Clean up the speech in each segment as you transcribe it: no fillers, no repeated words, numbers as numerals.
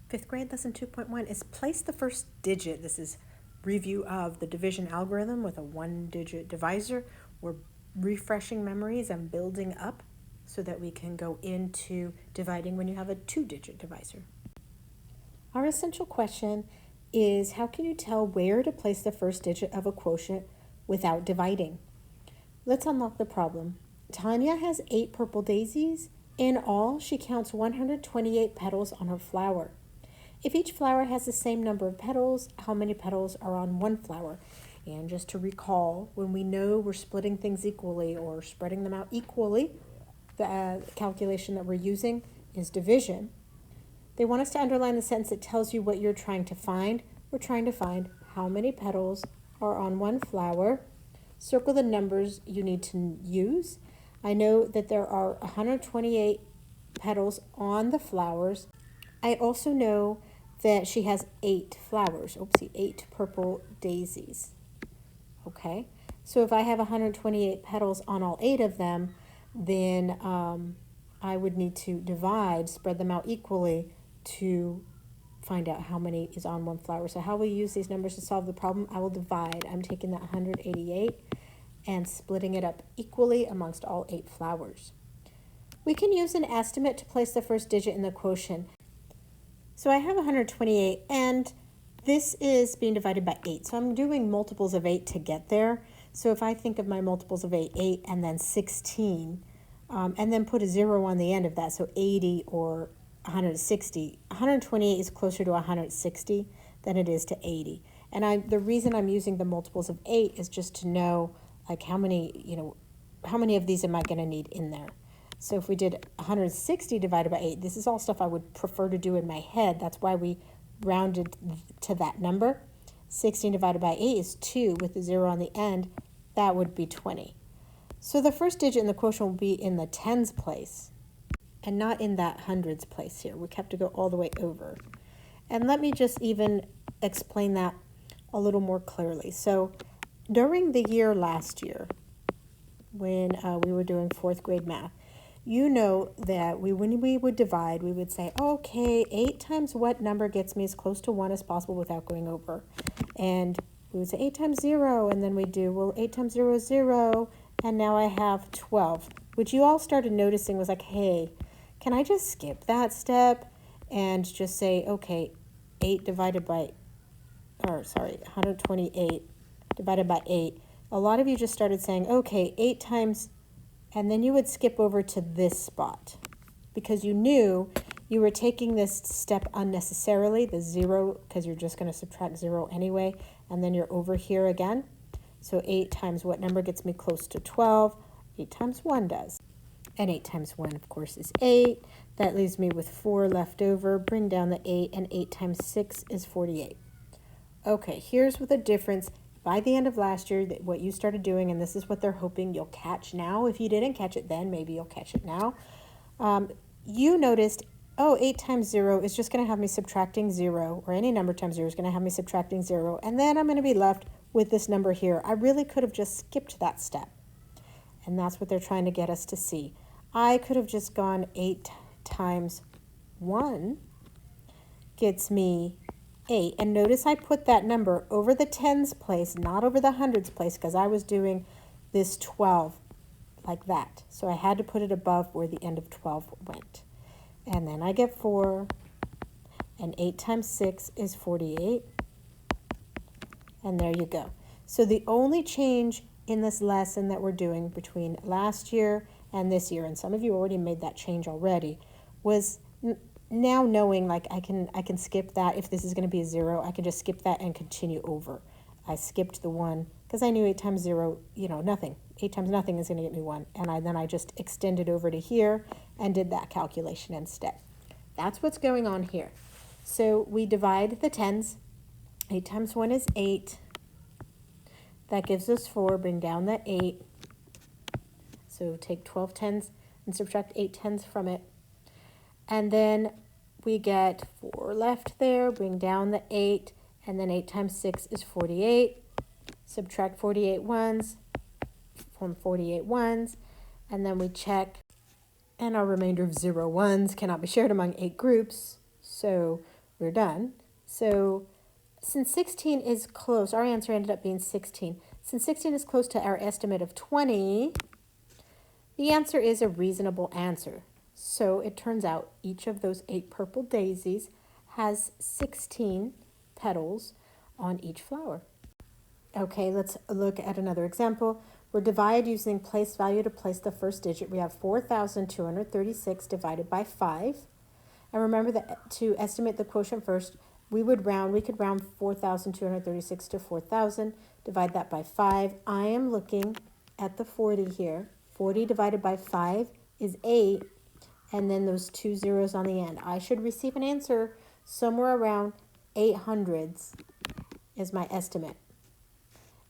Fifth grade lesson 2.1 is place the first digit. This is review of the division algorithm with a one-digit divisor. We're refreshing memories and building up so that we can go into dividing when you have a two-digit divisor. Our essential question is, how can you tell where to place the first digit of a quotient without dividing? Let's unlock the problem. Tanya has 8 purple daisies. In all, she counts 128 petals on her flower. If each flower has the same number of petals, how many petals are on one flower? And just to recall, when we know we're splitting things equally or spreading them out equally, the calculation that we're using is division. They want us to underline the sentence that tells you what you're trying to find. We're trying to find how many petals are on one flower. Circle the numbers you need to use. I know that there are 128 petals on the flowers. I also know that she has 8 flowers. 8 purple daisies. Okay, so if I have 128 petals on all 8 of them, then I would need to divide, spread them out equally to find out how many is on one flower. So how we use these numbers to solve the problem, I will divide. I'm taking that 188 and splitting it up equally amongst all 8 flowers. We can use an estimate to place the first digit in the quotient. So I have 128, and this is being divided by 8. So I'm doing multiples of 8 to get there. So if I think of my multiples of 8, 8 and then 16, and then put a 0 on the end of that, so 80 or 160. 128 is closer to 160 than it is to 80. And the reason I'm using the multiples of 8 is just to know, like, how many of these am I going to need in there. So if we did 160 divided by 8, this is all stuff I would prefer to do in my head. That's why we rounded to that number. 16 divided by 8 is 2 with the 0 on the end. That would be 20. So the first digit in the quotient will be in the tens place and not in that hundreds place here. We have to go all the way over. And let me just even explain that a little more clearly. So during the year last year, when we were doing 4th grade math, you know that when we would divide, we would say, okay, 8 times what number gets me as close to 1 as possible without going over? And we would say 8 times 0, and then we do, well, 8 times 0 is 0, and now I have 12, which you all started noticing was like, hey, can I just skip that step and just say, okay, 128 divided by 8. A lot of you just started saying, okay, 8 times, and then you would skip over to this spot because you knew you were taking this step unnecessarily, the 0, because you're just going to subtract 0 anyway, and then you're over here again. So 8 times what number gets me close to 12? 8 times 1 does. And 8 times 1, of course, is 8. That leaves me with 4 left over. Bring down the 8, and 8 times 6 is 48. Okay, here's what the difference by the end of last year, what you started doing, and this is what they're hoping you'll catch now. If you didn't catch it then, maybe you'll catch it now. You noticed, 8 times 0 is just going to have me subtracting 0, or any number times 0 is going to have me subtracting 0, and then I'm going to be left with this number here. I really could have just skipped that step, and that's what they're trying to get us to see. I could have just gone 8 times 1 gets me 8. And notice I put that number over the tens place, not over the hundreds place, because I was doing this 12 like that. So I had to put it above where the end of 12 went. And then I get 4, and 8 times 6 is 48. And there you go. So the only change in this lesson that we're doing between last year and this year, and some of you already made that change already, was now knowing, like, I can skip that. If this is going to be a 0, I can just skip that and continue over. I skipped the 1 because I knew 8 times 0, nothing. 8 times nothing is going to get me 1. And then I just extended over to here and did that calculation instead. That's what's going on here. So we divide the tens. 8 times 1 is 8. That gives us 4. Bring down the 8. So take 12 tens and subtract 8 tens from it. And then we get 4 left there. Bring down the 8. And then 8 times 6 is 48. Subtract 48 ones from 48 ones. And then we check. And our remainder of 0 ones cannot be shared among 8 groups. So we're done. So since 16 is close, our answer ended up being 16. Since 16 is close to our estimate of 20, the answer is a reasonable answer. So it turns out each of those 8 purple daisies has 16 petals on each flower. Okay, let's look at another example. We're divided using place value to place the first digit. We have 4,236 divided by 5. And remember that to estimate the quotient first, we could round 4,236 to 4,000, divide that by 5. I am looking at the 40 here. 40 divided by 5 is 8, and then those 2 zeros on the end. I should receive an answer somewhere around 800s is my estimate.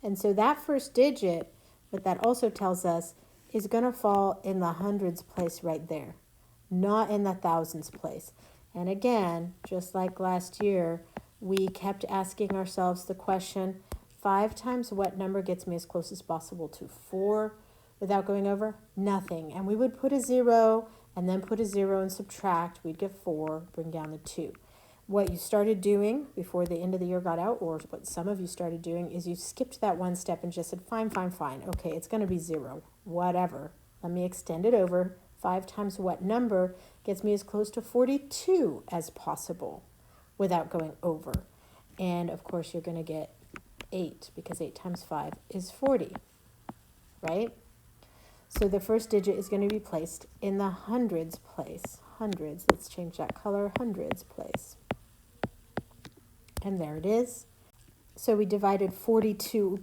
And so that first digit, what that also tells us, is going to fall in the hundreds place right there, not in the thousands place. And again, just like last year, we kept asking ourselves the question, 5 times what number gets me as close as possible to 4 without going over? Nothing. And we would put a 0 and then put a 0 and subtract. We'd get 4, bring down the 2. What you started doing before the end of the year got out, or what some of you started doing, is you skipped that one step and just said, fine. Okay, it's going to be 0. Whatever. Let me extend it over. 5 times what number gets me as close to 42 as possible without going over? And of course, you're going to get 8 because 8 times 5 is 40, right? So the first digit is going to be placed in the hundreds place. Hundreds, let's change that color, hundreds place. And there it is. So we divided 42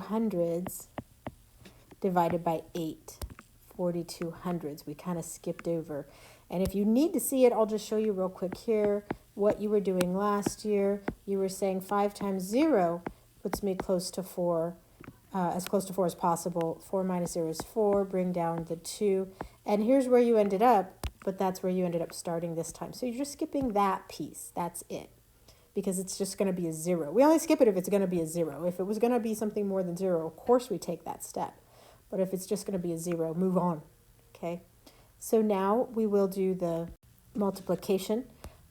hundreds divided by 8. 42 hundreds. We kind of skipped over. And if you need to see it, I'll just show you real quick here what you were doing last year. You were saying 5 times 0 puts me close to 4, as close to 4 as possible. 4 minus 0 is 4. Bring down the 2. And here's where you ended up, but that's where you ended up starting this time. So you're just skipping that piece. That's it. Because it's just going to be a 0. We only skip it if it's going to be a 0. If it was going to be something more than 0, of course we take that step. But if it's just going to be a 0, move on. Okay? So now we will do the multiplication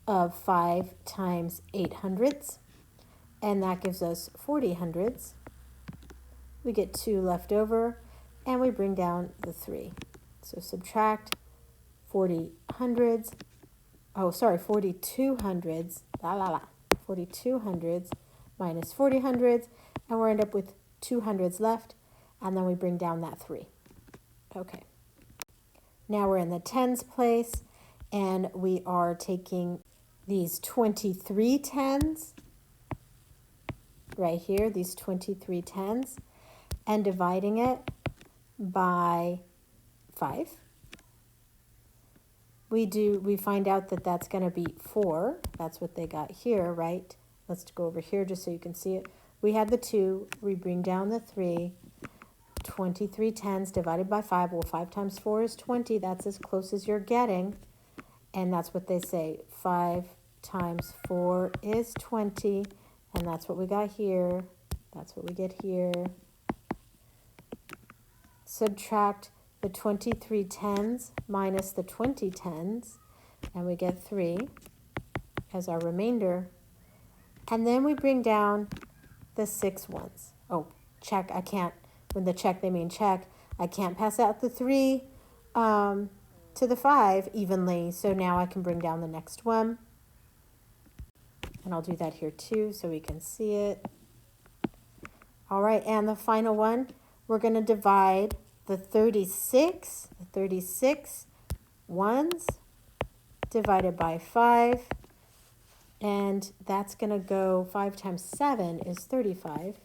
of 5 times 8 hundredths. And that gives us 40 hundredths. We get 2 left over. And we bring down the 3. So subtract 40 hundredths. 42 hundredths. 42 hundredths minus 40 hundredths, and we'll end up with 2 hundredths left, and then we bring down that 3. Okay. Now we're in the tens place, and we are taking these 23 tens right here, these 23 tens, and dividing it by 5. We find out that that's going to be 4. That's what they got here, right? Let's go over here just so you can see it. We had the 2. We bring down the 3. 23 tens divided by 5. Well, 5 times 4 is 20. That's as close as you're getting. And that's what they say. 5 times 4 is 20. And that's what we got here. That's what we get here. Subtract the 23 tens minus the 20 tens, and we get 3 as our remainder. And then we bring down the 6 ones. Oh, check, I can't, when the check they mean check, I can't pass out the 3 to the 5 evenly, so now I can bring down the next one. And I'll do that here too so we can see it. All right, and the final one, we're going to divide the 36 ones divided by 5, and that's going to go 5 times 7 is 35.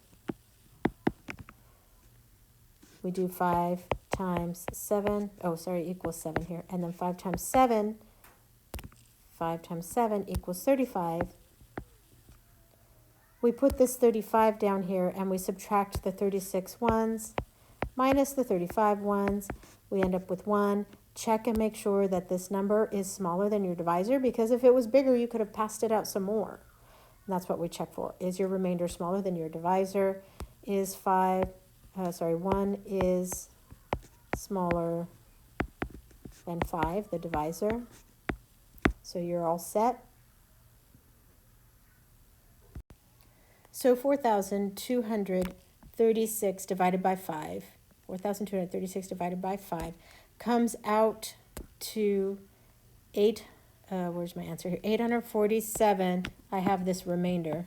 We do 5 times 7, equals 7 here, and then 5 times 7 equals 35. We put this 35 down here, and we subtract the 36 ones minus the 35 ones. We end up with 1. Check and make sure that this number is smaller than your divisor, because if it was bigger, you could have passed it out some more. And that's what we check for. Is your remainder smaller than your divisor? Is 1 is smaller than 5, the divisor. So you're all set. So 4,236 divided by 5, 4,236 divided by 5 comes out to 8, where's my answer here? 847. I have this remainder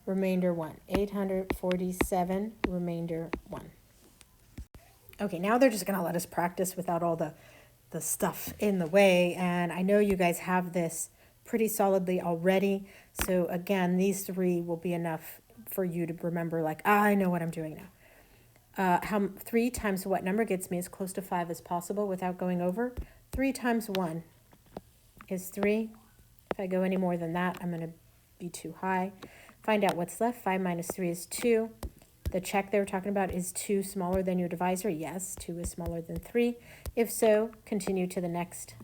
1. 847, remainder 1. Okay, now they're just going to let us practice without all the stuff in the way. And I know you guys have this pretty solidly already. So again, these 3 will be enough for you to remember, like, I know what I'm doing now. 3 times what number gets me as close to 5 as possible without going over? 3 times 1 is 3. If I go any more than that, I'm going to be too high. Find out what's left. 5 minus 3 is 2. The check they were talking about, is 2 smaller than your divisor? Yes, 2 is smaller than 3. If so, continue to the next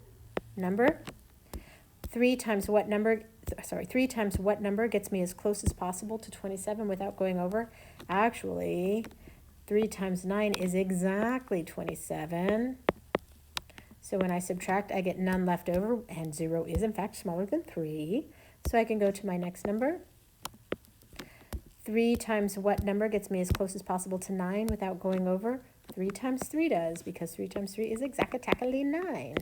number. 3 times what number gets me as close as possible to 27 without going over? Actually, 3 times 9 is exactly 27. So when I subtract, I get none left over, and 0 is in fact smaller than 3. So I can go to my next number. 3 times what number gets me as close as possible to 9 without going over? 3 times 3 does, because 3 times 3 is exactly 9.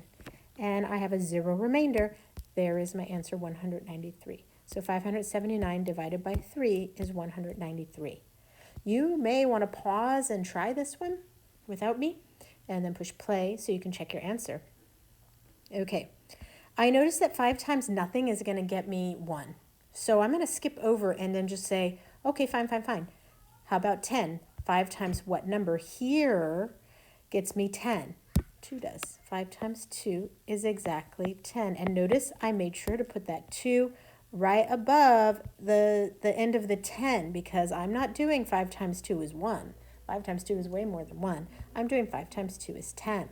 And I have a 0 remainder. There is my answer, 193. So 579 divided by 3 is 193. You may want to pause and try this one without me, and then push play so you can check your answer. Okay, I noticed that 5 times nothing is going to get me 1. So I'm going to skip over and then just say, okay, fine. How about 10? 5 times what number here gets me 10? 2 does. 5 times 2 is exactly 10. And notice I made sure to put that 2 right above the end of the 10, because I'm not doing 5 times 2 is 1. 5 times 2 is way more than 1. I'm doing 5 times 2 is 10.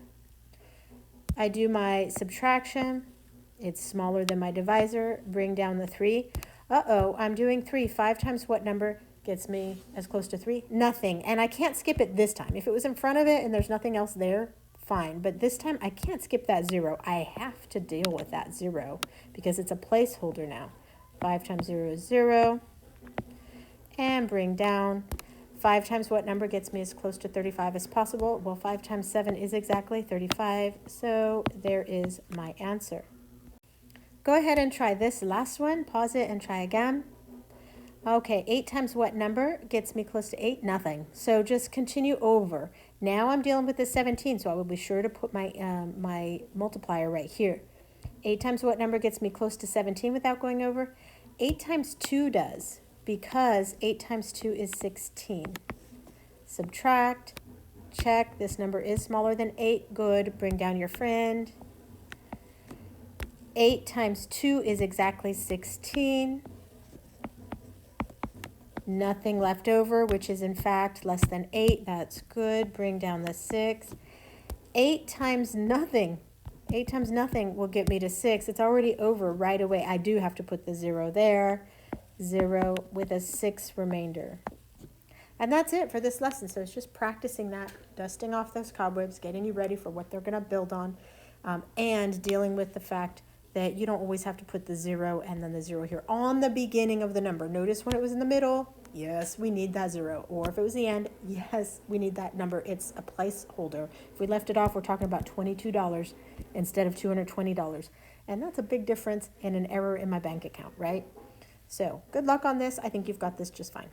I do my subtraction. It's smaller than my divisor. Bring down the 3. I'm doing 3. 5 times what number gets me as close to 3? Nothing. And I can't skip it this time. If it was in front of it and there's nothing else there, fine. But this time I can't skip that 0. I have to deal with that 0 because it's a placeholder now. 5 times 0 is 0. And bring down. 5 times what number gets me as close to 35 as possible? Well, 5 times 7 is exactly 35. So there is my answer. Go ahead and try this last one. Pause it and try again. Okay, 8 times what number gets me close to 8? Nothing. So just continue over. Now I'm dealing with the 17, so I will be sure to put my, my multiplier right here. 8 times what number gets me close to 17 without going over? 8 times 2 does, because 8 times 2 is 16. Subtract, check. This number is smaller than 8. Good. Bring down your friend. 8 times 2 is exactly 16. Nothing left over, which is in fact less than 8. That's good. Bring down the 6. 8 times nothing. 8 times nothing will get me to 6. It's already over right away. I do have to put the 0 there. 0 with a 6 remainder. And that's it for this lesson. So it's just practicing that, dusting off those cobwebs, getting you ready for what they're going to build on, and dealing with the fact that you don't always have to put the 0 and then the 0 here on the beginning of the number. Notice when it was in the middle, yes, we need that 0. Or if it was the end, yes, we need that number. It's a placeholder. If we left it off, we're talking about $22 instead of $220. And that's a big difference and an error in my bank account, right? So good luck on this. I think you've got this just fine.